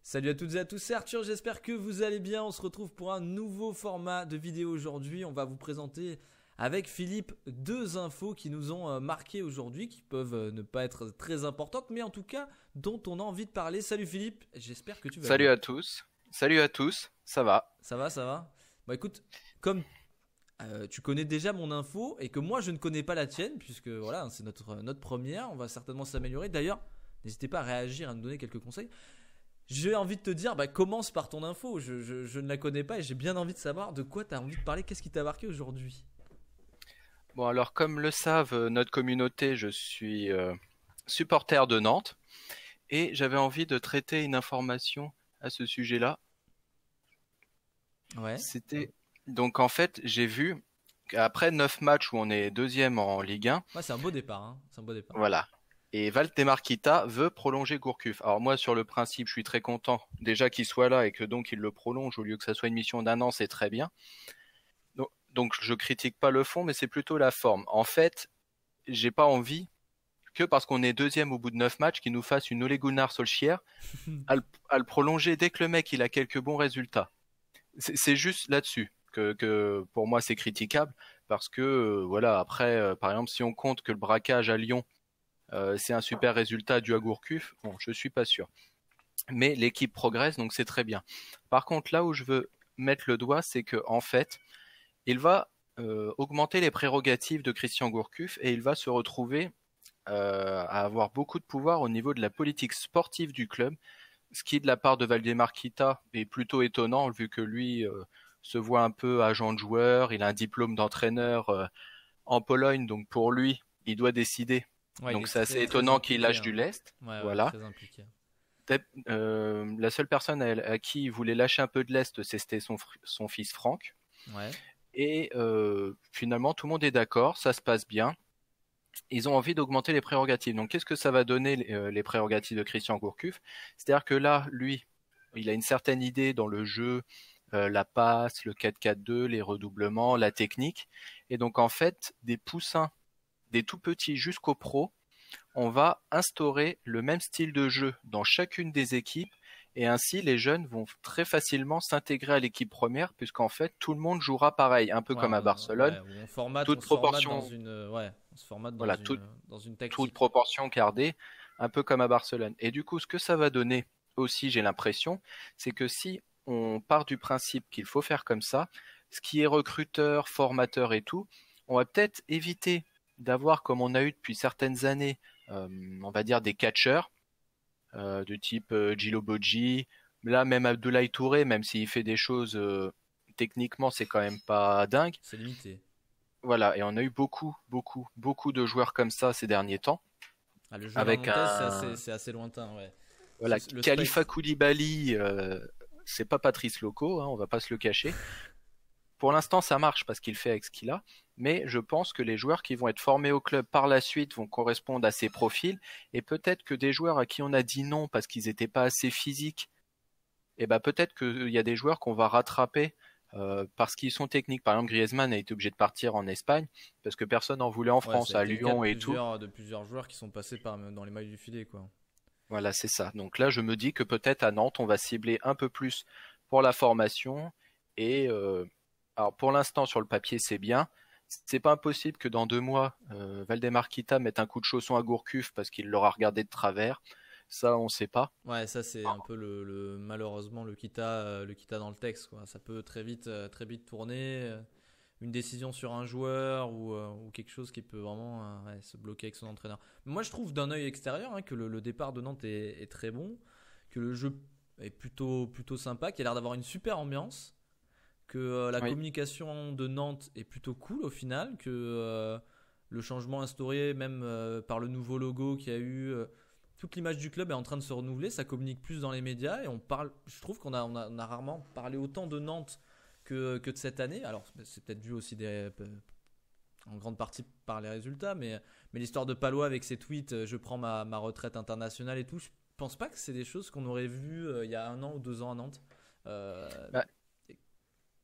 Salut à toutes et à tous, c'est Arthur, j'espère que vous allez bien. On se retrouve pour un nouveau format de vidéo aujourd'hui. On va vous présenter avec Philippe deux infos qui nous ont marqué aujourd'hui, qui peuvent ne pas être très importantes, mais en tout cas dont on a envie de parler. Salut Philippe, j'espère que tu vas Salut bien. à tous. Salut à tous. Ça va? Ça va, ça va? Bah écoute, comme tu connais déjà mon info et que moi je ne connais pas la tienne, puisque voilà, c'est notre première, on va certainement s'améliorer. D'ailleurs, n'hésitez pas à réagir, à nous donner quelques conseils. J'ai envie de te dire, bah, commence par ton info. Je ne la connais pas et j'ai bien envie de savoir de quoi tu as envie de parler. Qu'est-ce qui t'a marqué aujourd'hui? Bon, alors comme le savent notre communauté, je suis supporter de Nantes et j'avais envie de traiter une information à ce sujet-là. Ouais, C'était donc en fait, j'ai vu qu'après 9 matchs où on est deuxième en Ligue 1, ouais, c'est un beau départ, hein. C'est un beau départ. voilà. Et Valdemar Kita veut prolonger Gourcuff. Alors moi, sur le principe, je suis très content déjà qu'il soit là et que donc il le prolonge au lieu que ça soit une mission d'un an, c'est très bien. Donc je critique pas le fond, mais c'est plutôt la forme. En fait, j'ai pas envie que parce qu'on est deuxième au bout de 9 matchs, qu'il nous fasse une Ole Gunnar Solskjaer à le prolonger dès que le mec il a quelques bons résultats. C'est juste là-dessus que pour moi c'est critiquable parce que voilà après par exemple si on compte que le braquage à Lyon c'est un super résultat dû à Gourcuff, bon je suis pas sûr. Mais l'équipe progresse donc c'est très bien. Par contre là où je veux mettre le doigt c'est que en fait il va augmenter les prérogatives de Christian Gourcuff et il va se retrouver à avoir beaucoup de pouvoir au niveau de la politique sportive du club, ce qui de la part de Valdemar Kita est plutôt étonnant vu que lui se voit un peu agent de joueur, il a un diplôme d'entraîneur en Pologne, donc pour lui, il doit décider. Ouais, il Donc est c'est assez très très étonnant qu'il impliqué, lâche du hein. lest. Ouais, ouais, Voilà. très impliqué. La seule personne à qui il voulait lâcher un peu de lest, c'était son fils Franck. Ouais. Et finalement, tout le monde est d'accord, ça se passe bien. Ils ont envie d'augmenter les prérogatives. Donc, qu'est-ce que ça va donner les prérogatives de Christian Gourcuff? C'est-à-dire que là, lui, il a une certaine idée dans le jeu, la passe, le 4-4-2, les redoublements, la technique. Et donc, en fait, des poussins, des tout petits jusqu'aux pros, on va instaurer le même style de jeu dans chacune des équipes et ainsi les jeunes vont très facilement s'intégrer à l'équipe première puisqu'en fait tout le monde jouera pareil, un peu Ouais, comme à Barcelone, ouais, où on toute se formate dans proportion, une, ouais, on se formate voilà, dans une toute tactique. proportion gardée, un peu comme à Barcelone. Et du coup, ce que ça va donner aussi, j'ai l'impression, c'est que si on part du principe qu'il faut faire comme ça, ce qui est recruteur, formateur et tout, on va peut-être éviter d'avoir, comme on a eu depuis certaines années, on va dire des catcheurs de type Gilo Bodji, là même Abdoulaye Touré, même s'il fait des choses techniquement, c'est quand même pas dingue. C'est limité. Voilà, et on a eu beaucoup de joueurs comme ça ces derniers temps, Ah, le jeu à la avec nantaise, un c'est assez lointain, ouais. voilà Le Khalifa spectre. Koulibaly, c'est pas Patrice Loco, hein, on va pas se le cacher. Pour l'instant, ça marche parce qu'il fait avec ce qu'il a, mais je pense que les joueurs qui vont être formés au club par la suite vont correspondre à ces profils, et peut-être que des joueurs à qui on a dit non parce qu'ils n'étaient pas assez physiques, et ben peut-être qu'il y a des joueurs qu'on va rattraper parce qu'ils sont techniques. Par exemple, Griezmann a été obligé de partir en Espagne parce que personne n'en voulait en Ouais, ça France, a à été le cas Lyon et tout. de plusieurs joueurs qui sont passés dans les mailles du filet, quoi. Voilà, c'est ça. Donc là, je me dis que peut-être à Nantes, on va cibler un peu plus pour la formation. Et alors pour l'instant, sur le papier, c'est bien. C'est pas impossible que dans 2 mois, Valdemar Kita mette un coup de chausson à Gourcuff parce qu'il l'aura regardé de travers. Ça, on sait pas. Ouais, ça c'est un peu malheureusement le kita dans le texte, quoi. Ça peut très vite tourner. Une décision sur un joueur ou quelque chose qui peut vraiment ouais, se bloquer avec son entraîneur. Moi, je trouve d'un œil extérieur hein, que le départ de Nantes est très bon, que le jeu est plutôt sympa, qu'il a l'air d'avoir une super ambiance, que la Oui. communication de Nantes est plutôt cool au final, que le changement instauré même par le nouveau logo qu'il y a eu, toute l'image du club est en train de se renouveler, ça communique plus dans les médias et on parle, je trouve on a rarement parlé autant de Nantes que de cette année. Alors c'est peut-être dû aussi en grande partie par les résultats, mais l'histoire de Palois avec ses tweets, je prends ma retraite internationale et tout, je pense pas que c'est des choses qu'on aurait vues il y a 1 an ou 2 ans à Nantes. Euh, Bah,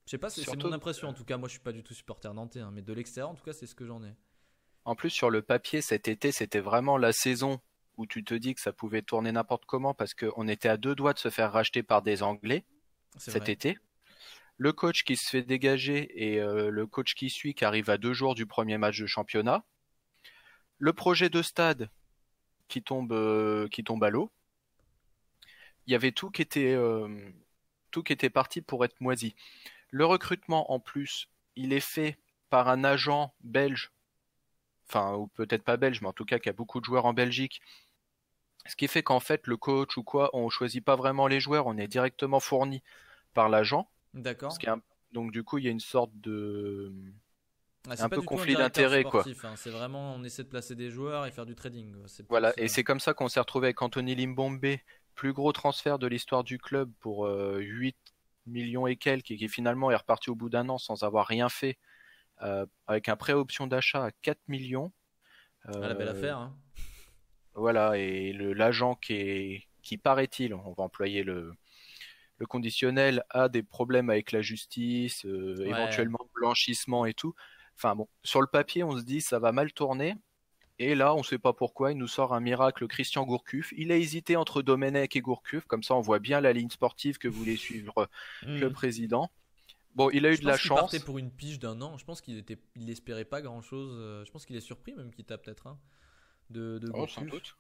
je sais pas, c'est mon surtout, impression en tout cas. Moi, je suis pas du tout supporter nantais, hein, mais de l'extérieur, en tout cas, c'est ce que j'en ai. en plus, sur le papier, cet été, c'était vraiment la saison où tu te dis que ça pouvait tourner n'importe comment parce qu'on était à 2 doigts de se faire racheter par des Anglais cet été. Le coach qui se fait dégager et le coach qui suit qui arrive à 2 jours du premier match de championnat. Le projet de stade qui tombe à l'eau. Il y avait tout qui était parti pour être moisi. Le recrutement en plus, il est fait par un agent belge, enfin ou peut-être pas belge, mais en tout cas qui a beaucoup de joueurs en Belgique. Ce qui fait qu'en fait le coach ou quoi, on choisit pas vraiment les joueurs, on est directement fourni par l'agent. D'accord. Donc du coup il y a une sorte de un peu conflit d'intérêts quoi. Hein. C'est vraiment on essaie de placer des joueurs et faire du trading. Voilà, et c'est comme ça qu'on s'est retrouvé avec Anthony Limbombe, plus gros transfert de l'histoire du club pour 8 millions et quelques, et qui finalement est reparti au bout d'un an sans avoir rien fait, avec un prêt option d'achat à 4 millions. La belle affaire. Hein. Voilà, et l'agent qui paraît-il, on va employer le conditionnel, a des problèmes avec la justice, éventuellement blanchissement et tout. Enfin bon, sur le papier, on se dit ça va mal tourner. Et là, on ne sait pas pourquoi, il nous sort un miracle Christian Gourcuff. Il a hésité entre Domenech et Gourcuff, comme ça on voit bien la ligne sportive que voulait suivre le président. Bon, il a eu de la chance. Il partait pour une pige d'1 an. Je pense qu'il n'espérait pas grand-chose. Je pense qu'il est surpris même qu'il tape peut-être de Gourcuff. Sans doute.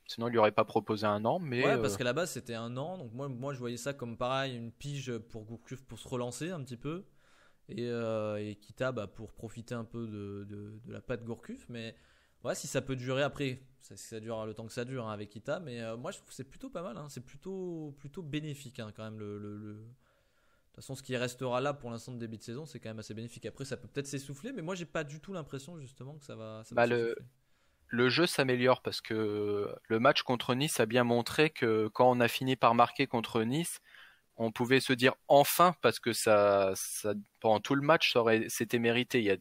Sinon, il lui aurait pas proposé 1 an, mais ouais, parce qu'à la base c'était 1 an. Donc moi je voyais ça comme pareil, une pige pour Gourcuff pour se relancer un petit peu et Kita pour profiter un peu de la patte Gourcuff. Mais ouais, si ça peut durer après, ça dure le temps que ça dure avec Kita. Mais moi je trouve que c'est plutôt pas mal. Hein. C'est plutôt bénéfique hein, quand même de toute façon, ce qui restera là pour l'instant de début de saison, c'est quand même assez bénéfique. Après, ça peut peut-être s'essouffler, mais moi, j'ai pas du tout l'impression justement que ça va s'essouffler. Le jeu s'améliore parce que le match contre Nice a bien montré que quand on a fini par marquer contre Nice, on pouvait se dire enfin parce que ça pendant tout le match, c'était mérité. Il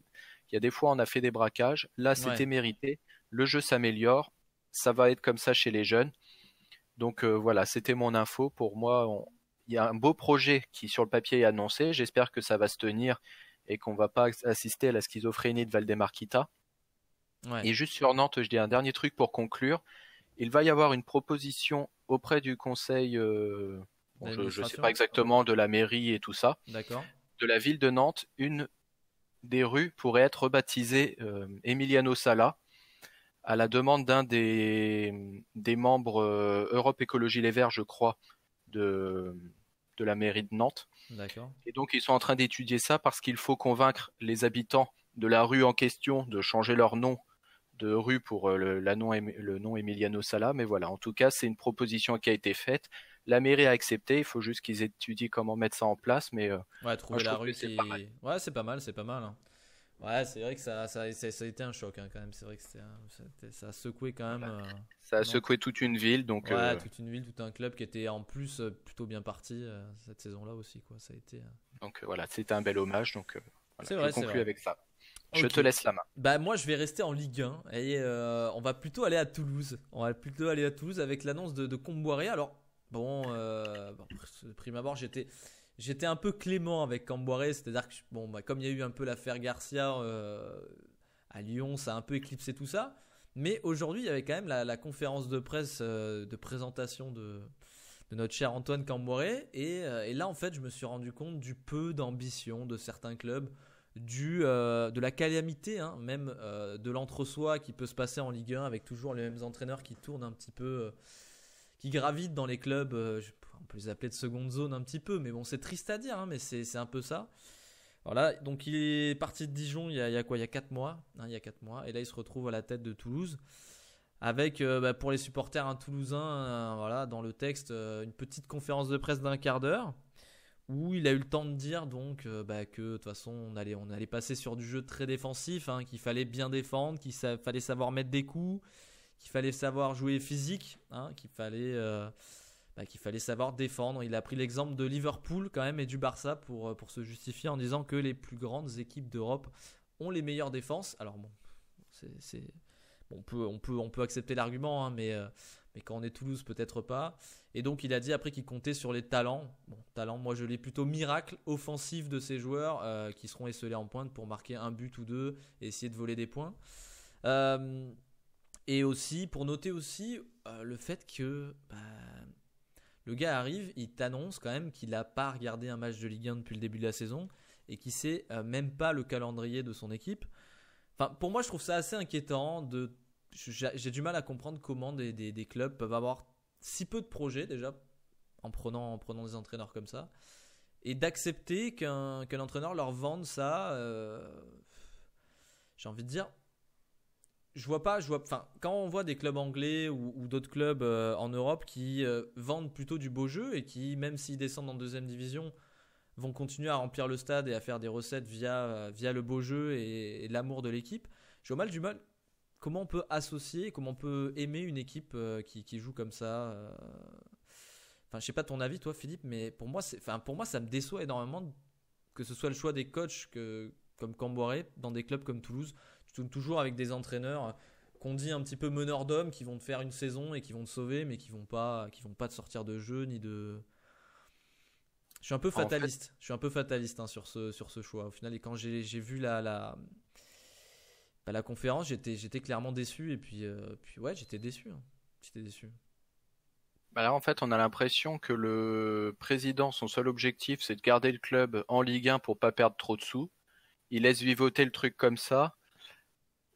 y a des fois, on a fait des braquages. Là, c'était mérité. Le jeu s'améliore. Ça va être comme ça chez les jeunes. Donc voilà, c'était mon info. Pour moi, il y a un beau projet qui sur le papier est annoncé. J'espère que ça va se tenir et qu'on va pas assister à la schizophrénie de Valdemar Kita. Ouais. Et juste sur Nantes, je dis un dernier truc pour conclure. Il va y avoir une proposition auprès du conseil, je ne sais pas exactement, de la mairie et tout ça, de la ville de Nantes. Une des rues pourrait être rebaptisée Emiliano Sala, à la demande d'un des membres Europe Écologie Les Verts, je crois, de la mairie de Nantes. D'accord. Et donc ils sont en train d'étudier ça parce qu'il faut convaincre les habitants de la rue en question de changer leur nom de rue pour le nom Emiliano Sala. Mais voilà, en tout cas, c'est une proposition qui a été faite. La mairie a accepté, il faut juste qu'ils étudient comment mettre ça en place. Mais trouver la rue, c'est pas mal, c'est pas mal. Hein. Ouais, c'est vrai que ça a été un choc hein, quand même. C'est vrai que ça a secoué quand même. Ça a secoué toute une ville, donc. Ouais, toute une ville, tout un club qui était en plus plutôt bien parti cette saison-là aussi, quoi. Ça a été. Donc voilà, c'était un bel hommage. Donc c'est vrai, je conclue avec ça. Je te laisse la main. Moi, je vais rester en Ligue 1 et on va plutôt aller à Toulouse. On va plutôt aller à Toulouse avec l'annonce de Comboiré. Alors de prime abord, j'étais un peu clément avec Camboiré, c'est-à-dire que comme il y a eu un peu l'affaire Garcia à Lyon, ça a un peu éclipsé tout ça. Mais aujourd'hui, il y avait quand même la conférence de presse de présentation de notre cher Antoine Camboiré. Et là, en fait, je me suis rendu compte du peu d'ambition de certains clubs, de la calamité, hein, même de l'entre-soi qui peut se passer en Ligue 1 avec toujours les mêmes entraîneurs qui tournent un petit peu, qui gravitent dans les clubs. On peut les appeler de seconde zone un petit peu, mais bon, c'est triste à dire, hein, mais c'est un peu ça. Voilà, donc il est parti de Dijon il y a 4 mois, hein, il y a 4 mois, et là il se retrouve à la tête de Toulouse, avec pour les supporters toulousains, voilà, dans le texte, une petite conférence de presse d'1 quart d'heure, où il a eu le temps de dire donc que de toute façon on allait passer sur du jeu très défensif, hein, qu'il fallait bien défendre, qu'il fallait savoir mettre des coups, qu'il fallait savoir jouer physique, hein, qu'il fallait savoir défendre. Il a pris l'exemple de Liverpool quand même et du Barça pour se justifier en disant que les plus grandes équipes d'Europe ont les meilleures défenses. Alors bon, on peut accepter l'argument, hein, mais quand on est Toulouse, peut-être pas. Et donc il a dit après qu'il comptait sur les talents. Bon, talents, moi je l'ai plutôt miracle offensif de ces joueurs qui seront esselés en pointe pour marquer un but ou deux et essayer de voler des points. Et aussi, pour noter aussi le fait que le gars arrive, il t'annonce quand même qu'il n'a pas regardé un match de Ligue 1 depuis le début de la saison et qu'il sait même pas le calendrier de son équipe. Enfin, pour moi, je trouve ça assez inquiétant. J'ai du mal à comprendre comment des clubs peuvent avoir si peu de projets déjà en prenant des entraîneurs comme ça et d'accepter qu'un entraîneur leur vende ça. J'ai envie de dire, enfin, quand on voit des clubs anglais ou d'autres clubs en Europe qui vendent plutôt du beau jeu et qui, même s'ils descendent en deuxième division, vont continuer à remplir le stade et à faire des recettes via le beau jeu et l'amour de l'équipe, je vois mal du mal. Comment on peut associer, comment on peut aimer une équipe qui joue comme ça Enfin, je sais pas ton avis, toi, Philippe, mais pour moi, ça me déçoit énormément que ce soit le choix des coachs comme Camboire dans des clubs comme Toulouse. Tu tournes toujours avec des entraîneurs qu'on dit un petit peu meneurs d'hommes qui vont te faire une saison et qui vont te sauver, mais qui vont pas te sortir de jeu ni de. Je suis un peu fataliste. Je suis un peu fataliste sur ce choix. Au final, et quand j'ai vu la conférence, j'étais clairement déçu. Et puis ouais, j'étais déçu. J'étais déçu. Bah là, en fait, on a l'impression que le président, son seul objectif, c'est de garder le club en Ligue 1 pour pas perdre trop de sous. Il laisse vivoter le truc comme ça.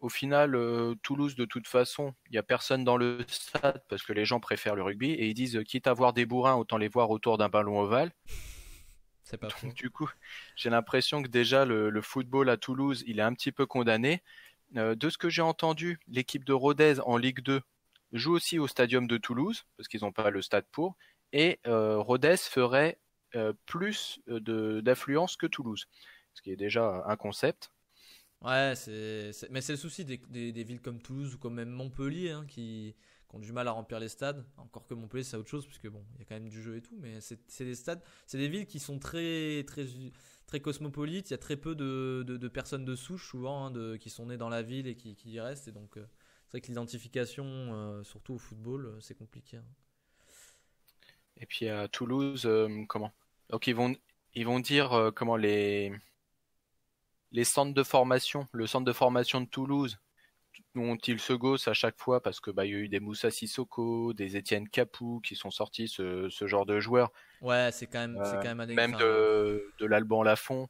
Au final, Toulouse, de toute façon, il n'y a personne dans le stade parce que les gens préfèrent le rugby et ils disent quitte à voir des bourrins, autant les voir autour d'un ballon ovale. C'est pas faux. Donc du coup, j'ai l'impression que déjà le football à Toulouse, il est un petit peu condamné. De ce que j'ai entendu, l'équipe de Rodez en Ligue 2 joue aussi au Stadium de Toulouse parce qu'ils n'ont pas le stade pour. Et Rodez ferait plus d'affluence que Toulouse, ce qui est déjà un concept. Ouais, mais c'est le souci des villes comme Toulouse ou comme même Montpellier qui ont du mal à remplir les stades. Encore que Montpellier, c'est autre chose, puisque bon, il y a quand même du jeu et tout, mais c'est des stades, c'est des villes qui sont très, très, très cosmopolites. Il y a très peu de personnes de souche, souvent, qui sont nées dans la ville et qui y restent. Et donc, c'est vrai que l'identification, surtout au football, c'est compliqué. Et puis à Toulouse, comment? Donc ils vont dire comment les centres de formation, le centre de formation de Toulouse, dont-ils se gaussent à chaque fois parce que il y a eu des Moussa Sissoko, des Étienne Capou qui sont sortis ce genre de joueurs, Ouais, c'est quand même même enfin, de l'Alban Lafont.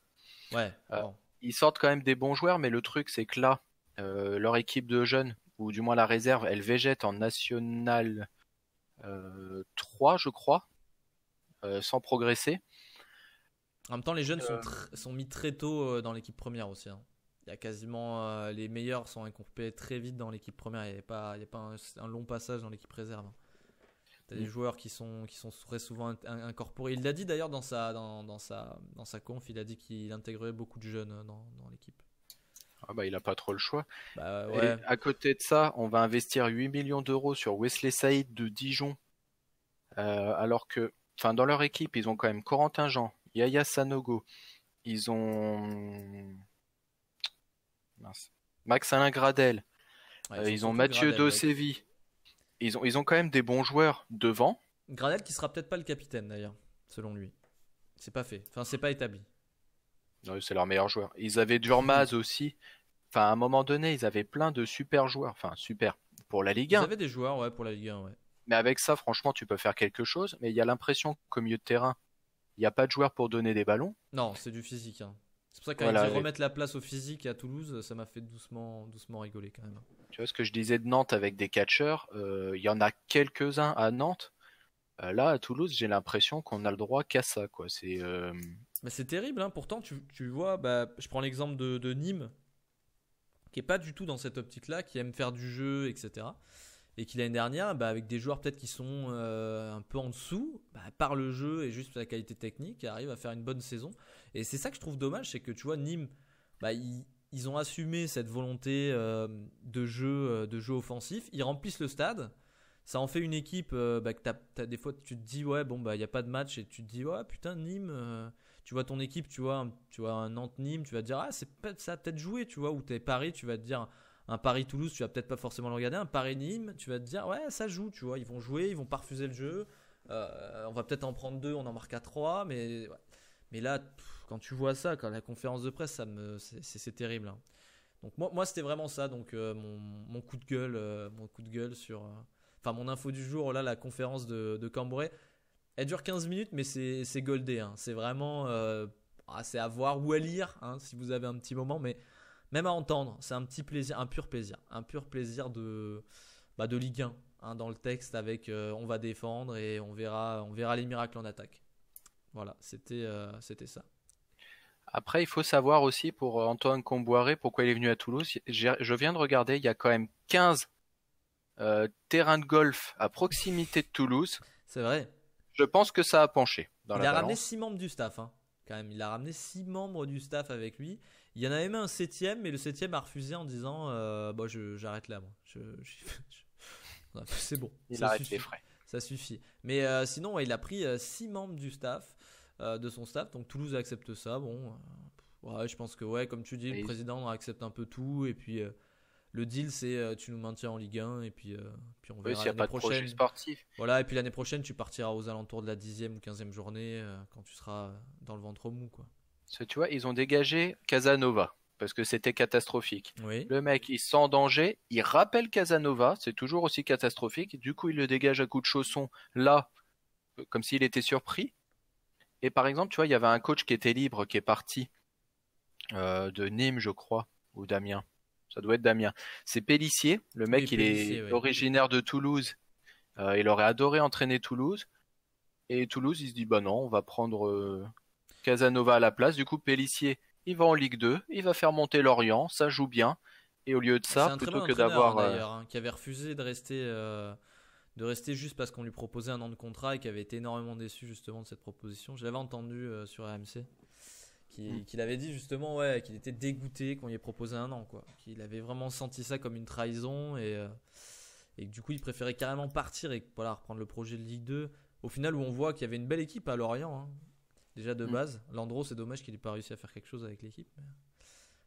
ouais, Euh, bon. Ils sortent quand même des bons joueurs, mais le truc c'est que là, leur équipe de jeunes, ou du moins la réserve, elle végète en National 3, je crois, sans progresser. En même temps, les jeunes Euh, sont mis très tôt dans l'équipe première aussi. Il y a quasiment les meilleurs sont incorporés très vite dans l'équipe première. Il y a pas un long passage dans l'équipe réserve. T'as des joueurs qui sont très souvent incorporés. Il l'a dit d'ailleurs dans sa conf. Il a dit qu'il intégrait beaucoup de jeunes dans l'équipe. il a pas trop le choix. Bah Et ouais. à côté de ça, on va investir 8 millions d'euros sur Wesley Saïd de Dijon, alors que, enfin, dans leur équipe, ils ont quand même Corentin Jean, Yaya Sanogo, ils ont mince, Max-Alain Gradel, Ouais, ils ont ils ont surtout Mathieu Gradel, ouais. Dosevi, ils ont quand même des bons joueurs devant. Gradel qui sera peut-être pas le capitaine d'ailleurs, selon lui. C'est pas fait. Enfin, c'est pas établi. C'est leur meilleur joueur. Ils avaient Durmaz aussi. Enfin, à un moment donné, ils avaient plein de super joueurs. Enfin, super pour la Ligue Ils 1. avaient des joueurs, ouais, pour la Ligue 1, ouais. Mais avec ça, franchement, tu peux faire quelque chose. Mais il y a l'impression qu'au milieu de terrain, il n'y a pas de joueurs pour donner des ballons. Non, c'est du physique. C'est pour ça que quand il dit Voilà, remettre la place au physique à Toulouse, ça m'a fait doucement, doucement rigoler quand même. tu vois ce que je disais de Nantes avec des catcheurs. Il y en a quelques-uns à Nantes. Là, à Toulouse, j'ai l'impression qu'on a le droit qu'à ça, quoi. Mais c'est terrible, pourtant tu vois, je prends l'exemple de Nîmes, qui est pas du tout dans cette optique-là, qui aime faire du jeu, etc. Et qui l'année dernière, avec des joueurs peut-être qui sont un peu en dessous, par le jeu et juste la qualité technique, arrive à faire une bonne saison. Et c'est ça que je trouve dommage, c'est que tu vois, Nîmes, ils ont assumé cette volonté de jeu offensif, ils remplissent le stade. Ça en fait une équipe que des fois tu te dis ouais bon il y a pas de match et tu te dis ouais putain Nîmes tu vois ton équipe tu vois un Nantes-Nîmes tu vas te dire ça a peut-être joué tu vois ou t'es Paris tu vas te dire un Paris-Toulouse tu vas peut-être pas forcément le regarder un Paris-Nîmes tu vas te dire ouais ça joue tu vois ils vont jouer ils vont pas refuser le jeu on va peut-être en prendre deux on en marque à trois mais ouais. Mais là quand tu vois ça quand la conférence de presse c'est terrible. Donc moi c'était vraiment ça. Donc mon coup de gueule sur. Enfin mon info du jour là, la conférence de Cambrai. Elle dure 15 minutes, mais c'est goldé. Hein. C'est vraiment c'est à voir ou à lire hein, si vous avez un petit moment, mais même à entendre, c'est un petit plaisir, un pur plaisir de Ligue 1 hein, dans le texte avec on va défendre et on verra les miracles en attaque. Voilà, c'était ça. Après, il faut savoir aussi pour Antoine Comboiré pourquoi il est venu à Toulouse. Je viens de regarder, il y a quand même 15 terrains de golf à proximité de Toulouse. C'est vrai. Je pense que ça a penché dans la balance. Il a ramené 6 membres du staff, hein, quand même. Il a ramené 6 membres du staff avec lui. Il y en avait même un 7ème, mais le 7ème a refusé en disant j'arrête là, moi. C'est bon. Il arrête les frais. Ça suffit. Mais sinon, ouais, il a pris 6 membres du staff, de son staff. Donc Toulouse accepte ça. Bon, ouais, je pense que, ouais, comme tu dis, le président accepte un peu tout. Et puis. Le deal, c'est tu nous maintiens en Ligue 1 et puis on verra s'il n'y a pas de projet sportif. Voilà, et puis l'année prochaine, tu partiras aux alentours de la 10e ou 15e journée quand tu seras dans le ventre mou, quoi. Parce que tu vois, ils ont dégagé Casanova parce que c'était catastrophique. Oui. Le mec, il sent danger, il rappelle Casanova, c'est toujours aussi catastrophique. Du coup, il le dégage à coups de chausson là, comme s'il était surpris. Et par exemple, tu vois, il y avait un coach qui était libre, qui est parti de Nîmes, je crois, ou d'Amiens. Ça doit être Damien. C'est Pélissier. Le mec, il est originaire de Toulouse. Il aurait adoré entraîner Toulouse. Et Toulouse, il se dit, bah non, on va prendre Casanova à la place. Du coup, Pélissier, il va en Ligue 2. Il va faire monter Lorient. Ça joue bien. Et au lieu de ça, plutôt que d'avoir... d'ailleurs, qui avait refusé de rester juste parce qu'on lui proposait un an de contrat et qui avait été énormément déçu justement de cette proposition. Je l'avais entendu sur RMC. Qu'il avait dit justement qu'il était dégoûté qu'on lui ait proposé un an, quoi. Qu'il avait vraiment senti ça comme une trahison et que du coup il préférait carrément partir et reprendre le projet de Ligue 2. Au final, où on voit qu'il y avait une belle équipe à Lorient, hein. Déjà de base. Landreau, c'est dommage qu'il n'ait pas réussi à faire quelque chose avec l'équipe.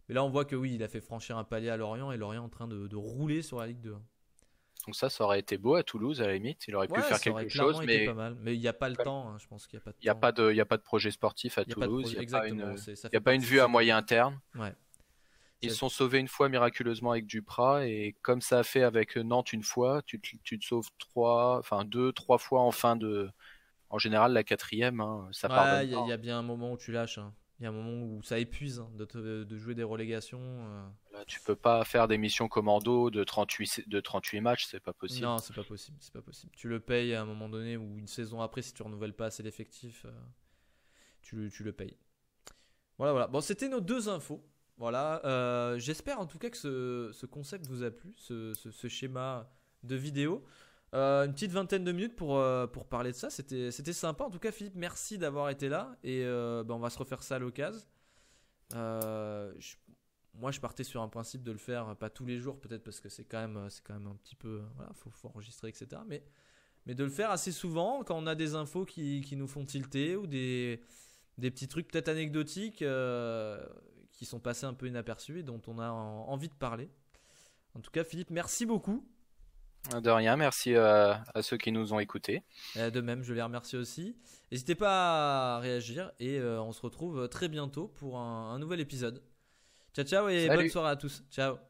Mais là on voit que oui, il a fait franchir un palier à Lorient et Lorient est en train de rouler sur la Ligue 2. Donc ça aurait été beau à Toulouse à la limite, il aurait pu faire quelque chose, mais pas mal. Mais il n'y a pas le temps, hein. Je pense qu'il n'y a pas de temps. Il y a pas de projet sportif à Toulouse, il n'y a pas une vue à moyen terme. Ouais. Ils se sont sauvés une fois miraculeusement avec Duprat et comme ça a fait avec Nantes une fois, tu te sauves 3 fois en général la 4e, hein, ça pardonne pas. Il y a bien un moment où tu lâches, hein. Il y a un moment où ça épuise hein, de jouer des relégations. Là, tu peux pas faire des missions commando de 38 matchs, c'est pas possible. Non, c'est pas possible. Tu le payes à un moment donné ou une saison après, si tu renouvelles pas assez l'effectif, tu le payes. Voilà. Bon, c'était nos 2 infos. Voilà. J'espère en tout cas que ce concept vous a plu, ce schéma de vidéo. Une petite vingtaine de minutes pour parler de ça. C'était sympa. En tout cas, Philippe, merci d'avoir été là. Et on va se refaire ça à l'occasion. Moi, je partais sur un principe de le faire pas tous les jours, peut-être parce que c'est quand même un petit peu. Voilà, faut enregistrer, etc. Mais de le faire assez souvent quand on a des infos qui nous font tilter ou des petits trucs peut-être anecdotiques qui sont passés un peu inaperçus et dont on a envie de parler. En tout cas, Philippe, merci beaucoup. De rien, merci à ceux qui nous ont écoutés. De même, je les remercie aussi. N'hésitez pas à réagir et on se retrouve très bientôt pour un nouvel épisode. Ciao et Salut. bonne soirée à tous. Ciao.